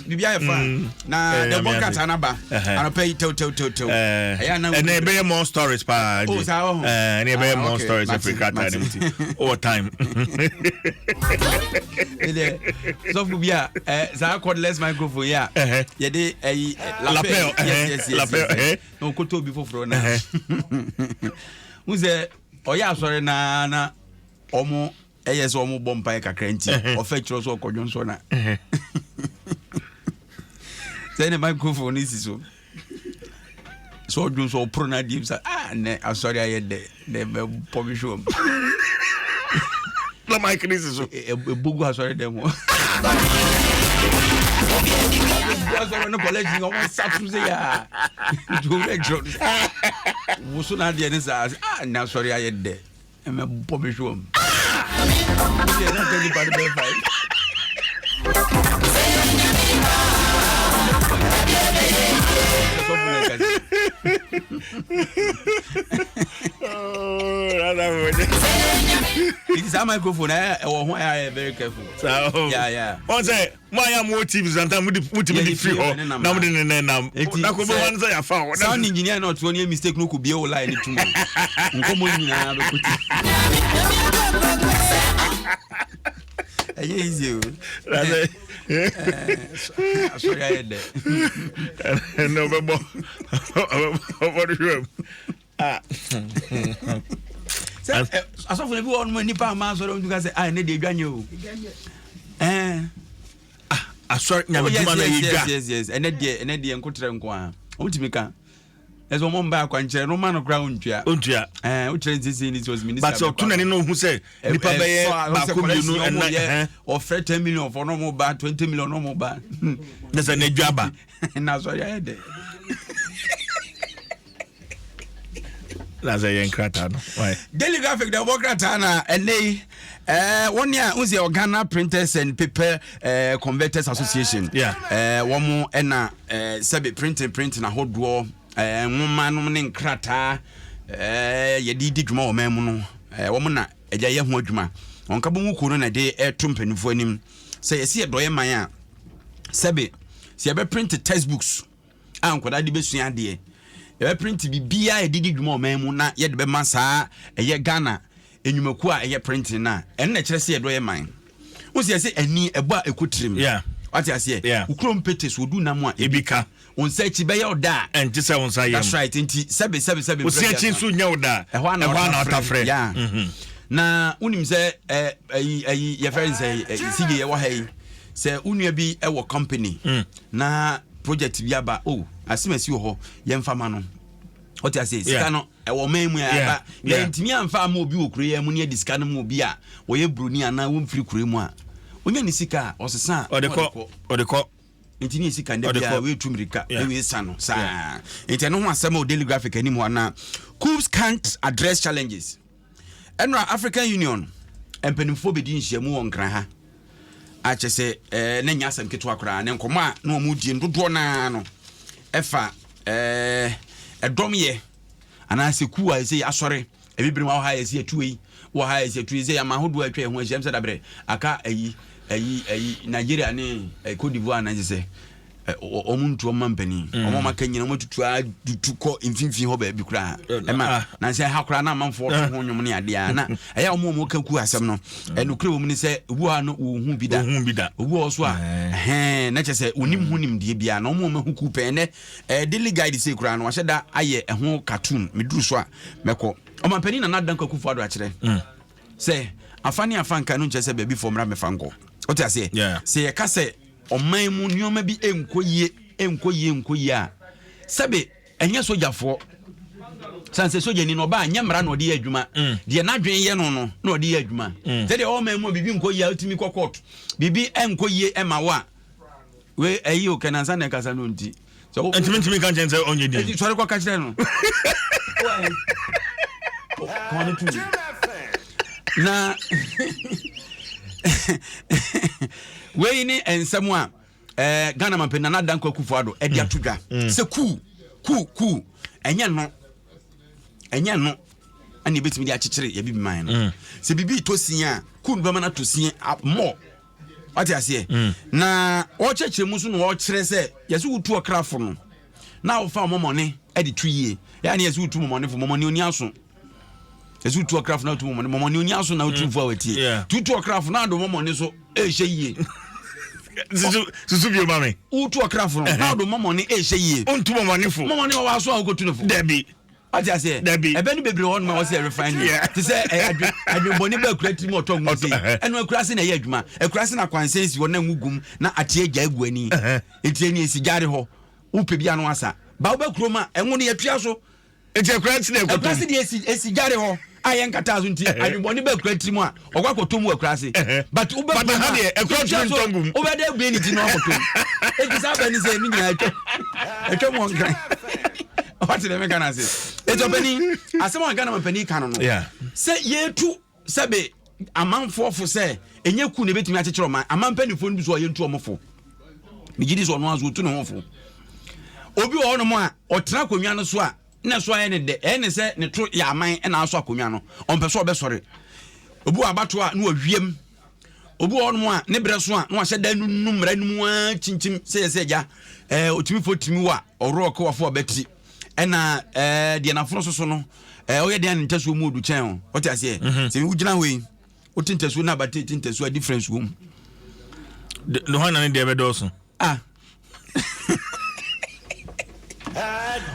bibia fan na the bucket anaba anope to and they be more stories pa and they be more stories Africa time all time so bibia za cordless microphone ya ye de lapel yes no koto bi foforo na uze oya sori na omo eyes omo bompa kakra nti ofa chiro so okodwo so na say the microphone is so do so pro na dim say ne sorry I had the publish show la mic is so bugu sorry dem was no college no satu say ya do lecture wo so na de ne say na sorry I had the me publish show yeah na tell you about the 5 it's a microphone I very careful so yeah on say my motive sometimes with me free ho na mo de na ko bo wan say afa sound engineer not one mistake no could be all line too nkomo nyina be kuti easy sorry I had that no bebo what do you aso for everyone when nipa man so don't say I need dey dwane o sorry nyama duma na yiga yes ene de nkotre nko a ontimi ka ezo mo mba akwanche no man kra ontua o train sisi ni was minister but so tuna ni no hu say nipa be ye ba ko bienu en offer 10 million for no mo ba 20 million no mo ba that's an edwaba na sorry I had that's a yankrata no why daily graphic the workrata na enei one year unse Ghana Printers and Paper Converters Association womo na sebe printing na hodo nwoma no ne nkrata yedi dwuma o memu no womo na agya ye ho adwuma onka bo mu kuro na de tumpanifo anim say yesi edoye man a sebe se be print textbooks ankoda de besua de e print bibia edidi dwuma o memu na ye de be masa eye Ghana enyumaku a eye printing na en na kire se edoye man wo se yesi ani ebo a ekotrim what you say ukrom petes wodu na mu a ebika on search be ya oda enti se on say that's right enti sebe o search nso nya oda e ho na otafre na unim se ye friends sige ye wa hai se unua bi e wo company na project bi aba asimasi ho ye mfama no what you say sika no e wo memu ya ba ntimi amfa ama obi okure ya mu ne disika no mu obi a wo ye bruni ana wo mfiri kure mu a onya ni sika osesa odeko intini sika ndebia we tumirika we sano sa inteno ho asema o daily graphic ani mo na Coups can't address challenges enra African Union empanimfo bedi nhyiamu won kran ha a chese na nya asem keto akora ne nkomo a na omu die ndodo na no efa edom ye ana se coup a se asore ebibrim wa ha ye se atuyi wa ha ye se atuyi se ya ma hodo atwa ho ahyiam se dabre aka ayi Nigeria ne Cote d'Ivoire na se omuntu omampani omamaka matutu dutuko imfimfi ho ba bi kura ema na se ha kura na manfo ho nwom ne ade a na eya omo ka ku asem no enukre wo mu se wu ha no hu bida wu oso a na chese onim hu nim de bia na omo hu ku pe ne daily guide se kura no waheda aye ho cartoon meduru so a meko omampani na nadan ka ku fo ado a kire se afani afanka no chese ba bi fo mra mefanko what you say say ye ka se oman mu nyoma bi enkoye a sebe enye sojafo sanse soja ni no ba anya mra no de adwuma de na dwen ye no no de adwuma se de oman mu bibi enkoye a utimi kokot bibi enkoye ema wa we ayi o kanansa na kasa no nti so entimi kan chen say onye di sori kwa ka kire no na we ni ensemu a Ghana mampena na dan kwakufu ado e dia tudwa se coup enye no ani betimi dia akekere ya bibi man no se bibi tosia coup be mana tosia more What you say? Na ocheche musu no ochere say yesu wutu okrafo no. Na wo fa mo money e di 3 year. Ya na yesu wutu mo money for mo money oni aso. Yesu wutu okrafo na wutu mo money oni aso na wutu fo awati. Tutu okrafo na do mo money so e hye yie. Susu bi o mame. Wutu okrafo no na do mo money e hye yie. Ontu mo money fo. Mo money wa so a wukotu no fo. Debi. What you say? Ebe ni bebre won ma wo say refinery. Ti say adweboni ba kurati mo to nguse. Eno akurase na ye adwuma. Akurase na kwansensi won na ngugum na atie agya agu ani. Etie ni esigare ho. Upe bia no asa. Ba wo ba kuroma enwo ne yatua so. Eti akurase na ekoto. Akurase de esigare ho. Ayen kata azu nti adweboni ba kurati mu a ogwa koto mu akurase. But ube but ha de akurase no tongum. Ube de gbe ni ti no koto. Eti sa ba ni say ni nya atwa. Atwa mo ngran. What did they can say? It's a penny. As someone can a penny canon. Yeah. Say ye too, Sabe, a man for say, and you couldn't bet me at a man, a man penny phone was you to a mofo. Mijis on ones would to know for. Obi on more, or track with Yano Swa, that's why any day, any say, the truth, ya mine, and I saw Cumiano, on Pessoa Bessory. Obu abatua, no wiem. Obu on more, Nebra Swan, no, I said, then number chinchim, say, ya, to me for Timua, or rock or for Betty. Ena de na froso so no oye de ntaso mu du chen what I say se we gina we o tintaso na ba tintaso a difference room no han na de be do so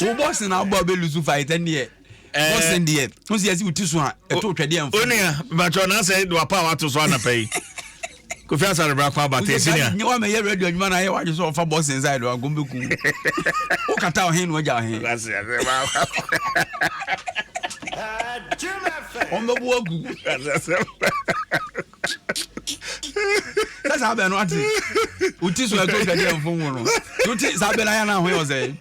o boss na abo be lusu fight and here boss in there no see asi uti so a to twede am oni but na say do apa wa to so na pay ko fi asare bra kwa ba te senior ni wa me ye radio adwuma na ye wa so fa boss inside wa gombeku o kata o hen no ja hen on be bu agu that's be no ati uti so e to twede am fun no uti sa be na ya na ho yo say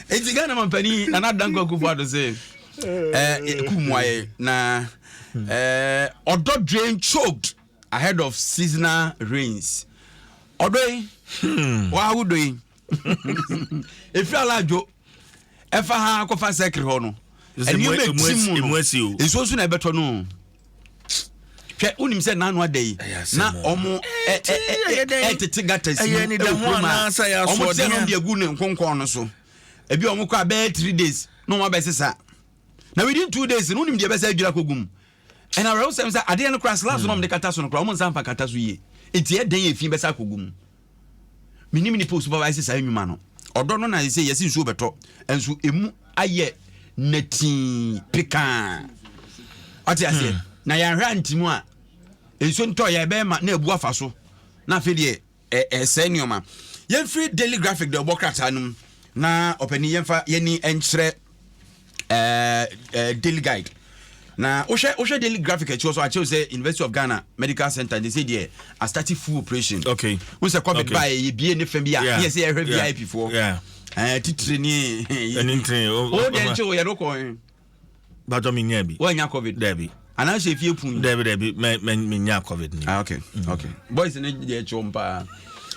eti gana mampani na danko kufu do say kumwaye na Odaw drain choked ahead of seasonal rains. Odaw, what would doing? If you allow Joe, if I have a secret honor, and you make Simu, it's also never to know. Unim said none one day. Now, almost at the Tigatas, I need the one answer. Almost on the good and concorn so. If you almost bed 3 days, no more best. Now within 2 days, and only the best Jacogum. And I also say, I didn't cross last one, the Catason, Cromon Zampa Catasuye. It's yet day if you best Acogum. Minimini post supervises a human. Or don't know, I say, yes, in Suberto, and so I yet netting pecan. What I say? Now I ran Timoa. And soon toy I bear my near Buafaso. Na fidie a senior man. Yen free daily graphic the Bocratanum. Na open yenfa yenny entre daily guide. Na Osha daily graphic also I chose say University of Ghana Medical Center they say there a starting full operation. Okay. Once a COVID by ye be any FMBA. Yes, I heard VIP before. Yeah. Titrini oh then show ya roko. But I mean yabi. When ya COVID Debbie. And I say if you pun Debbie men ya COVID. Okay. Okay. Boys in the chompa.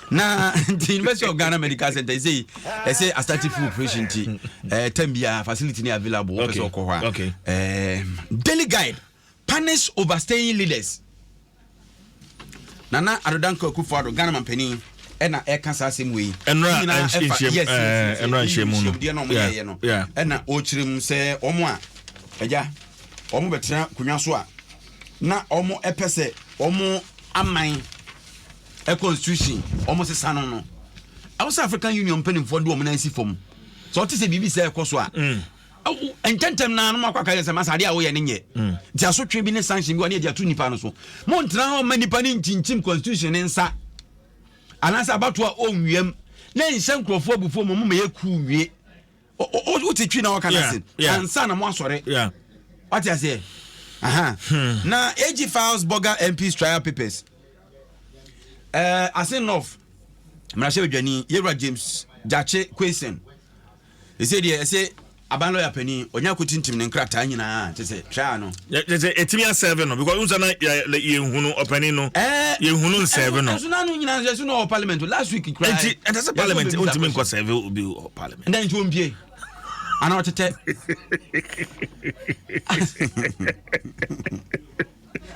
Na the University of Ghana Medical Center they say a starting full operation Tembia facility available. Okay. Daily guide punish overstaying leaders. Nana Adodanko Kufuado Ghana Mampeni ena eka same way. Enra shemu. Yeah. Ena ochirim say omo a eja omo betra kunwa so a na omo epese omo aman a constitution almost a son no. South African Union penny for do omenansi form. So what is a BBC ekoso a. And tentem na no makwa kaya se masade a wo ye nenye. Ti asotwe bi ne sanction bi wona dia tu nipa no so. Mo ntra ho mani pa ne ntintim constitution nsa. Anasa abato a onwiem na nhyɛ nkrofo abufo mo me ye ku wie. O titwi na wakana sin. Ansa na mo asore. Yeah. What you say? Now AG files Burger MP's trial papers. As enough. Mrashe Jani, Yera James, Jache question. He said, "Yeah, say aban lawyer penny, onya kutintim ne nkrata nyina te say try no." They say etimi 7 no because unsa na ye hunu openi no. Ye hunu 7 no. So na no nyina so no parliament last week cry. And that's a parliament ultimate ko 7 will be parliament. And then it won't be. Ana otete.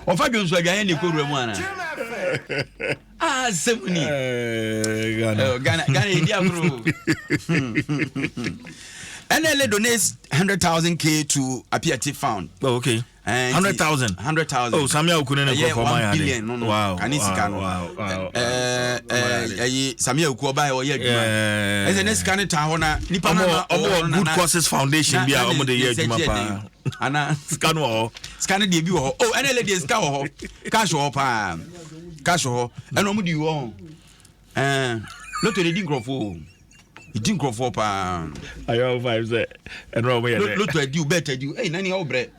Ofa Jones again ni ko remu ana. Semuni. Ghana India bro. NLA donates 100,000 to Apiati Fund. Oh, okay. 100,000. 100,000. Oh, Samia Ukunene for my 1 billion. No. Wow. Wow. Samia Ukuoba or yeah. As an escane tahona, Nipana Good Causes Foundation be our mother year. Anna scan debut. Oh, NLA is cow. Cash or palm. Cash or and no you own. Not to the Dingrofo. You didn't go for I have vibes there. And look at you better you. Hey, Nanny Obre.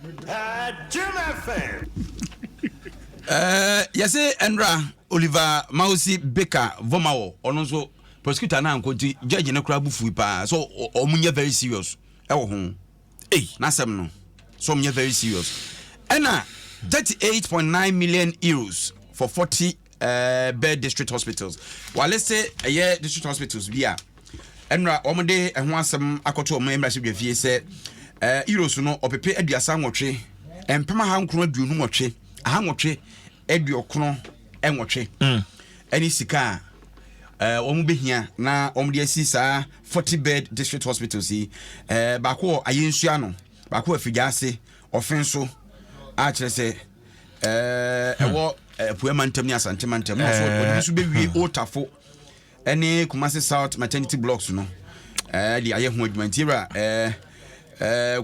Yes, Andra Oliver Mausi Baker Vomao, or also prosecutor now could judge in a crab fuipa. So Omunya very serious. Oh, home. Hey, Nasam no. So Munya very serious. Anna 38.9 million euros for 40 bed district hospitals. Well, let's say a year district hospitals. Yeah. Enra omode ehho asem akoto omo emra se dwafie se euros no opepe aduasa nwotwe empema ha nkro aduonu nwotwe aha nwotwe aduokro enwotwe ani sika omo behia na omo de asi saa 40 bed district hospitals yi bako ayensua no bako afigase ofenso a kire se ewo puemantam ni asantemantam no so odisu bewie otafo any Kumasi South maternity blocks no the aye ho adwumantira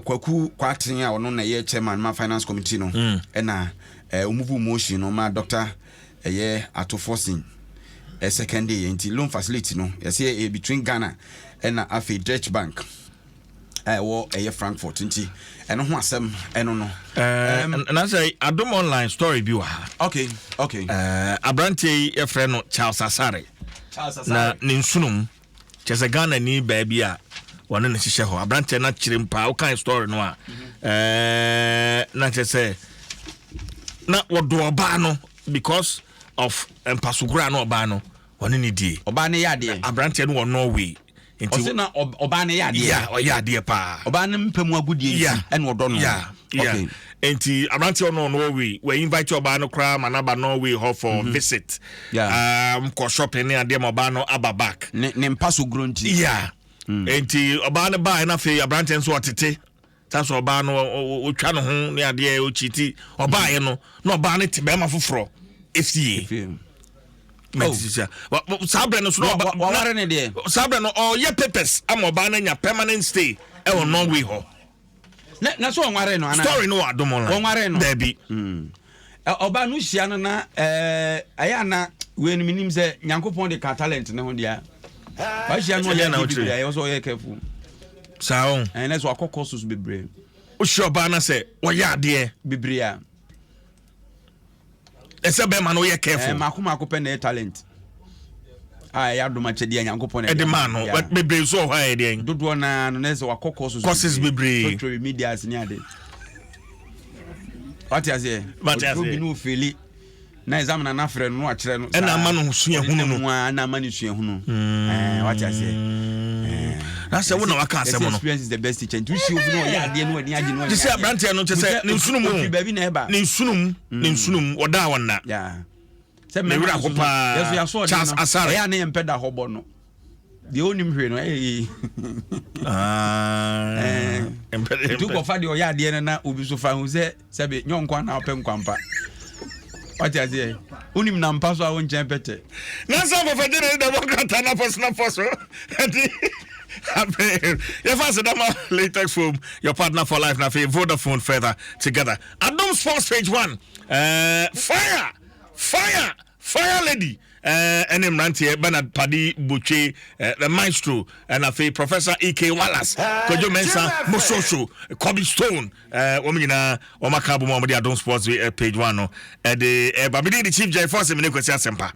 kwaku kwaten a ono na ye chairman ma finance committee no na umuvu motion no ma doctor ato forcing second day anti loan facility no say between Ghana and Afi Dutch Bank wo Frankfurt nti eno ho asem eno no and I say Adom online story bi wa okay abrante e frɛ no Charles Asare na ninsunum chese Ghana ni baby a wona ne hihye ho abrante na kyerem pa o kan story no a na chese na wodo oba no because of empasugura no oba no wona ne die oba ne yade abrante no Norway enti o se na oba ne yade ya o yade pa oba ne mpemu agudie en wodo no okay enti abrante ono Norway we invite oba no kra manaba Norway ho for visit ko shopping ne ade oba no aba back ne mpaso grunti enti oba no ba na fe abrante nso otete taso oba no otwa no ho ne ade o chiti oba ye no na oba no te be ma foforo FCA Sabre no so waware ne de Sabre no ye papers am oba na nya permanent stay e won Norway ho na so onware no ana story no Adom online onware no baby oba no hia no na aya na we no minim se Nyankopon de ka talent ne ho dia ba hia no ya na otire ya so ye careful sao na so akokosos bebre o hia oba na se wo ya ade bebre a ese be ma no ye careful makoma pe na talent ya do ma chede Nyankopon e de man no bebre so ho ya de dodo na no se akokosos courses bebre social media ni ade what you say bi no feli na exam na frɛ no akire no na ama no sua hunu no na ama no sua hunu what you say na se wona waka asɛm no experience is the best teacher to see no ya ade no ani age no ti se abrante no te se ne nsunum ba bi na eba ne nsunum oda wonna yeah se me wura ko pa yeso ya so Charles Asare ya na yempeda hobo no de onim hwe no empeda tu ko fa de o ya ade na obi so fa hu se be nyonkwa na opem kwampa what you say unim na mpaso a won chen pete na so for federe democrat na poso your first latex foam, your partner for life, now for Vodafone further together. Adom Sports page 1. Fire lady. And then Rantier, Bernard Paddy Boucher, the maestro, and I feel Professor E.K. Wallace, Kojo Mensa, Mososho, Kobe Stone, Omina, Omakabu Momadi Adom Sports page 1. And the Babidi, the chief Jai Force, and Sempa.